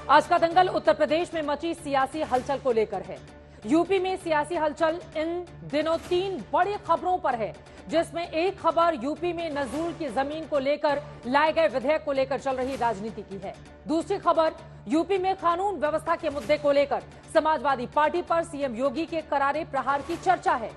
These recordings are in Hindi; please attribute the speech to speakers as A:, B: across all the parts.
A: आज का दंगल उत्तर प्रदेश में मची सियासी हलचल को लेकर है। यूपी में सियासी हलचल इन दिनों 3 बड़ी खबरों पर है, जिसमें एक खबर यूपी में नजूल की जमीन को लेकर लाए गए विधेयक को लेकर चल रही राजनीति की है। दूसरी खबर यूपी में कानून व्यवस्था के मुद्दे को लेकर समाजवादी पार्टी पर सीएम योगी के करारे प्रहार की चर्चा है।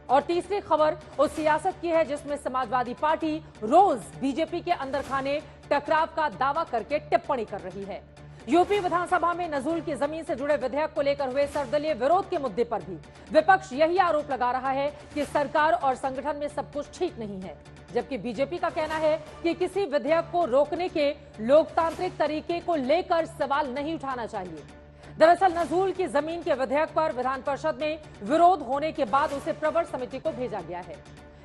A: और तीसरी खबर उस सियासत की है जिसमें समाजवादी पार्टी रोज बीजेपी के अंदर खाने टकराव का दावा करके टिप्पणी कर रही है। यूपी विधानसभा में नजूल की जमीन से जुड़े विधेयक को लेकर हुए सर्वदलीय विरोध के मुद्दे पर भी विपक्ष यही आरोप लगा रहा है कि सरकार और संगठन में सब कुछ ठीक नहीं है, जबकि बीजेपी का कहना है कि किसी विधेयक को रोकने के लोकतांत्रिक तरीके को लेकर सवाल नहीं उठाना चाहिए। दरअसल नजूल की जमीन के विधेयक पर विधान परिषद में विरोध होने के बाद उसे प्रवर समिति को भेजा गया है।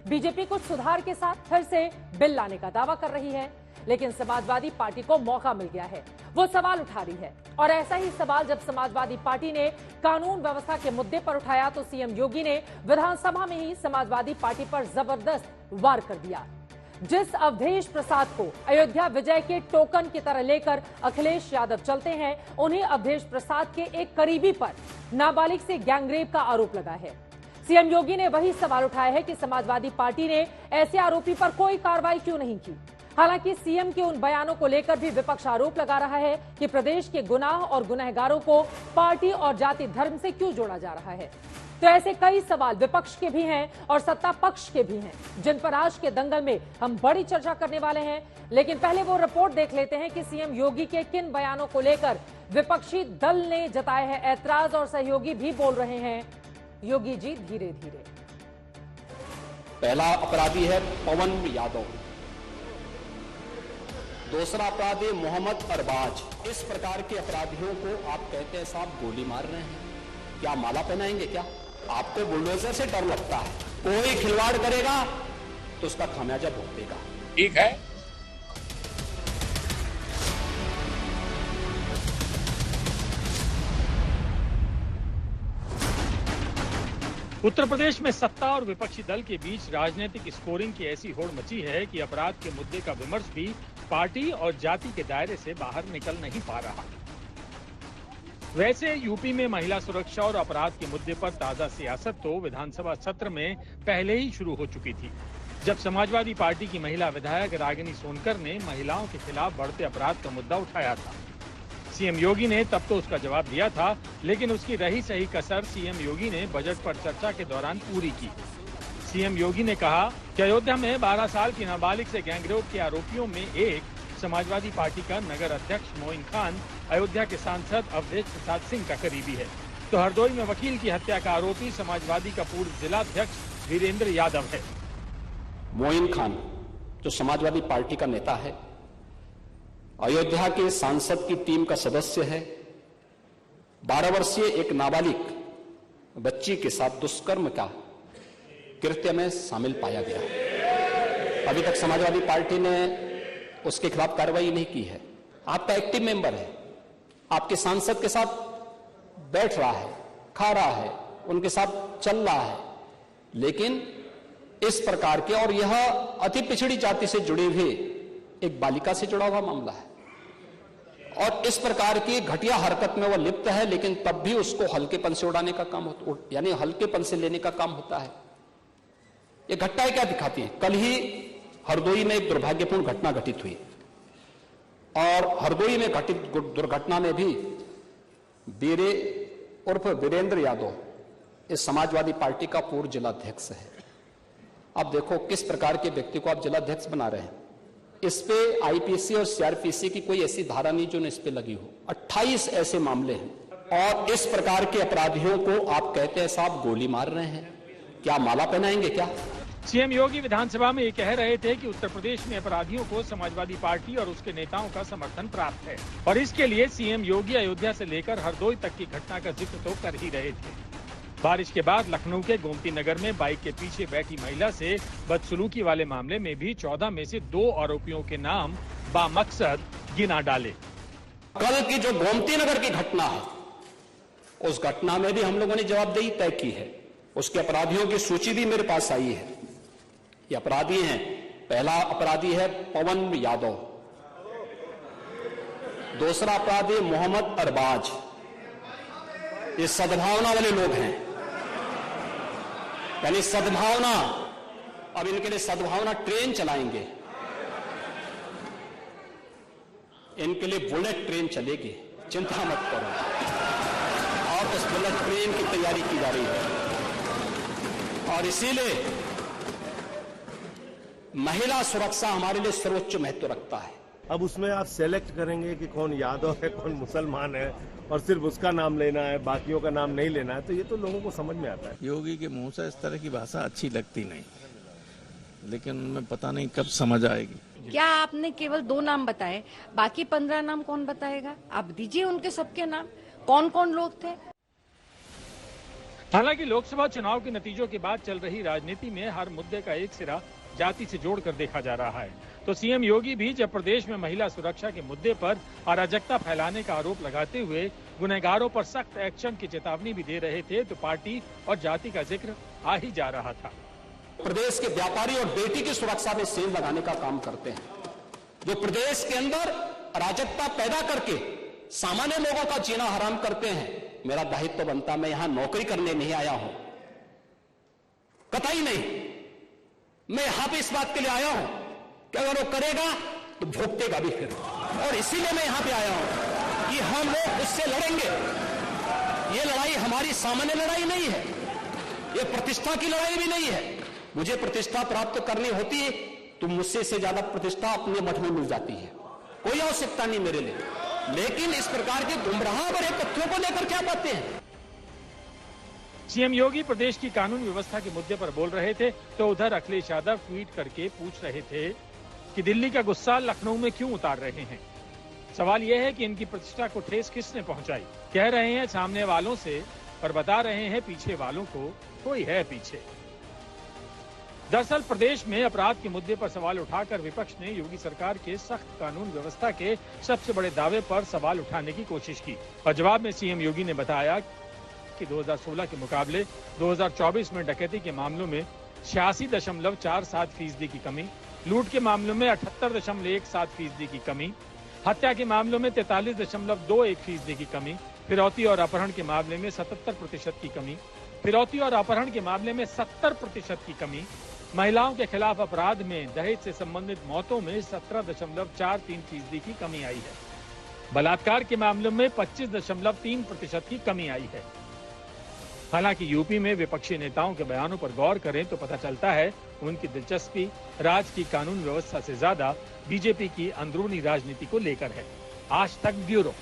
A: बीजेपी कुछ सुधार के साथ फिर से बिल लाने का दावा कर रही है, लेकिन समाजवादी पार्टी को मौका मिल गया है, वो सवाल उठा रही है। और ऐसा ही सवाल जब समाजवादी पार्टी ने कानून व्यवस्था के मुद्दे पर उठाया तो सीएम योगी ने विधानसभा में ही समाजवादी पार्टी पर जबरदस्त वार कर दिया। जिस अवधेश प्रसाद को अयोध्या विजय के टोकन की तरह लेकर अखिलेश यादव चलते हैं, उन्हीं अवधेश प्रसाद के एक करीबी पर नाबालिग से गैंगरेप का आरोप लगा है। सीएम योगी ने वही सवाल उठाया है कि समाजवादी पार्टी ने ऐसे आरोपी पर कोई कार्रवाई क्यों नहीं की। हालांकि सीएम के उन बयानों को लेकर भी विपक्ष आरोप लगा रहा है कि प्रदेश के गुनाह और गुनहगारों को पार्टी और जाति धर्म से क्यों जोड़ा जा रहा है। तो ऐसे कई सवाल विपक्ष के भी हैं और सत्ता पक्ष के भी हैं, जिन पर आज के दंगल में हम बड़ी चर्चा करने वाले हैं। लेकिन पहले वो रिपोर्ट देख लेते हैं कि सीएम योगी के किन बयानों को लेकर विपक्षी दल ने जताए हैं ऐतराज और सहयोगी भी बोल रहे हैं। योगी जी धीरे धीरे।
B: पहला अपराधी है पवन यादव, दूसरा अपराधी मोहम्मद अरबाज। इस प्रकार के अपराधियों को आप कहते हैं साहब गोली मार रहे हैं, क्या माला पहनाएंगे? क्या आपको बुलडोजर से डर लगता है? कोई खिलवाड़ करेगा तो उसका खामियाजा भुगतेगा।
C: ठीक है,
D: उत्तर प्रदेश में सत्ता और विपक्षी दल के बीच राजनीतिक स्कोरिंग की ऐसी होड़ मची है कि अपराध के मुद्दे का विमर्श भी पार्टी और जाति के दायरे से बाहर निकल नहीं पा रहा। वैसे यूपी में महिला सुरक्षा और अपराध के मुद्दे पर ताजा सियासत तो विधानसभा सत्र में पहले ही शुरू हो चुकी थी, जब समाजवादी पार्टी की महिला विधायक रागिनी सोनकर ने महिलाओं के खिलाफ बढ़ते अपराध का मुद्दा उठाया था। सीएम योगी ने तब तो उसका जवाब दिया था, लेकिन उसकी रही सही कसर सीएम योगी ने बजट पर चर्चा के दौरान पूरी की। सीएम योगी ने कहा कि अयोध्या में 12 साल की नाबालिग से गैंगरेप के आरोपियों में एक समाजवादी पार्टी का नगर अध्यक्ष मोइन खान अयोध्या के सांसद अवधेश प्रसाद सिंह का करीबी है, तो हरदोई में वकील की हत्या का आरोपी समाजवादी का पूर्व जिलाध्यक्ष वीरेंद्र यादव है।
B: मोइन खान जो समाजवादी पार्टी का नेता है, अयोध्या के सांसद की टीम का सदस्य है, 12 वर्षीय एक नाबालिग बच्ची के साथ दुष्कर्म का कृत्य में शामिल पाया गया। अभी तक समाजवादी पार्टी ने उसके खिलाफ कार्रवाई नहीं की है। आपका एक्टिव मेंबर है, आपके सांसद के साथ बैठ रहा है, खा रहा है, उनके साथ चल रहा है, लेकिन इस प्रकार के, और यह अति पिछड़ी जाति से जुड़ी हुई एक बालिका से जुड़ा हुआ मामला है, और इस प्रकार की घटिया हरकत में वह लिप्त है, लेकिन तब भी उसको हल्केपन से उड़ाने का काम होता, यानी हल्केपन से लेने का काम होता है। ये घटनाएं क्या दिखाती है? कल ही हरदोई में एक दुर्भाग्यपूर्ण घटना घटित हुई, और हरदोई में घटित दुर्घटना में भी बीरे उर्फ वीरेंद्र यादव इस समाजवादी पार्टी का पूर्व जिलाध्यक्ष है। अब देखो किस प्रकार के व्यक्ति को आप जिलाध्यक्ष बना रहे हैं। इस पे आईपीसी और सीआरपीसी की कोई ऐसी धारा नहीं जो इस पे लगी हो। 28 ऐसे मामले हैं, और इस प्रकार के अपराधियों को आप कहते हैं साहब गोली मार रहे हैं, क्या माला पहनाएंगे? क्या
D: सीएम योगी विधानसभा में ये कह रहे थे कि उत्तर प्रदेश में अपराधियों को समाजवादी पार्टी और उसके नेताओं का समर्थन प्राप्त है, और इसके लिए सीएम योगी अयोध्या से लेकर हरदोई तक की घटना का जिक्र तो कर ही रहे थे। बारिश के बाद लखनऊ के गोमती नगर में बाइक के पीछे बैठी महिला से बदसलूकी वाले मामले में भी 14 में से 2 आरोपियों के नाम बामकसद गिना डाले।
B: कल की जो गोमती नगर की घटना है, उस घटना में भी हम लोगों ने जवाबदेही तय की है। उसके अपराधियों की सूची भी मेरे पास आई है। ये अपराधी हैं। पहला अपराधी है पवन यादव, दूसरा अपराधी मोहम्मद अरबाज, ये सद्भावना वाले लोग हैं, यानी सद्भावना, अब इनके लिए सद्भावना ट्रेन चलाएंगे, इनके लिए बुलेट ट्रेन चलेगी, चिंता मत करो, और उस बुलेट ट्रेन की तैयारी की जा रही है। और इसीलिए महिला सुरक्षा हमारे लिए सर्वोच्च महत्व रखता है।
C: अब उसमें आप सेलेक्ट करेंगे कि कौन यादव है, कौन मुसलमान है, और सिर्फ उसका नाम लेना है, बाकियों का नाम नहीं लेना है, तो ये तो लोगों को समझ में आता है।
E: योगी के मुंह से इस तरह की भाषा अच्छी लगती नहीं, लेकिन उनमें पता नहीं कब समझ आएगी।
F: क्या आपने केवल 2 नाम बताए, बाकी 15 नाम कौन बताएगा? आप दीजिए उनके सबके नाम, कौन कौन लोग थे।
D: हालांकि लोकसभा चुनाव के नतीजों के बाद चल रही राजनीति में हर मुद्दे का एक सिरा जाति से जोड़कर देखा जा रहा है। तो सीएम योगी भी जब प्रदेश में महिला सुरक्षा के मुद्दे पर अराजकता फैलाने का आरोप लगाते हुए गुनहगारों पर सख्त एक्शन की चेतावनी भी दे रहे थे, तो पार्टी और जाति का जिक्र आ ही जा रहा था।
B: प्रदेश के व्यापारी और बेटी की सुरक्षा में सेल लगाने का काम करते हैं, जो प्रदेश के अंदर अराजकता पैदा करके सामान्य लोगों का जीना हराम करते हैं। मेरा दायित्व बनता, मैं यहां नौकरी करने नहीं आया हूं, कतई नहीं। मैं यहां पे इस बात के लिए आया हूं कि अगर वो करेगा तो भुगतेगा भी फिर, और इसीलिए मैं यहां पे आया हूं कि हम लोग उससे लड़ेंगे। ये लड़ाई हमारी सामान्य लड़ाई नहीं है, ये प्रतिष्ठा की लड़ाई भी नहीं है। मुझे प्रतिष्ठा प्राप्त करनी होती है तो मुझसे से ज्यादा प्रतिष्ठा अपने मठ में मिल जाती है, कोई आवश्यकता नहीं मेरे लिए। लेकिन इस प्रकार के गुमराह भरे तथ्यों को लेकर क्या बातें हैं।
D: सीएम योगी प्रदेश की कानून व्यवस्था के मुद्दे पर बोल रहे थे, तो उधर अखिलेश यादव ट्वीट करके पूछ रहे थे कि दिल्ली का गुस्सा लखनऊ में क्यों उतार रहे हैं। सवाल यह है कि इनकी प्रतिष्ठा को ठेस किसने पहुंचाई। कह रहे हैं सामने वालों से, पर बता रहे हैं पीछे वालों को कोई है पीछे। दरअसल प्रदेश में अपराध के मुद्दे पर सवाल उठाकर विपक्ष ने योगी सरकार के सख्त कानून व्यवस्था के सबसे बड़े दावे पर सवाल उठाने की कोशिश की, और जवाब में सीएम योगी ने बताया कि 2016 के मुकाबले 2024 में डकैती के मामलों में 86.47% की कमी, लूट के मामलों में 78.17% की कमी, हत्या के मामलों में 43.21% की कमी, फिरौती और अपहरण के मामले में 77% की कमी, फिरौती और अपहरण के मामले में 70% की कमी, महिलाओं के खिलाफ अपराध में दहेज से संबंधित मौतों में 17.43% की कमी आई है, बलात्कार के मामलों में 25.3% की कमी आई है। हालांकि यूपी में विपक्षी नेताओं के बयानों पर गौर करें तो पता चलता है उनकी दिलचस्पी राज्य की कानून व्यवस्था से ज्यादा बीजेपी की अंदरूनी राजनीति को लेकर है। आज तक ब्यूरो।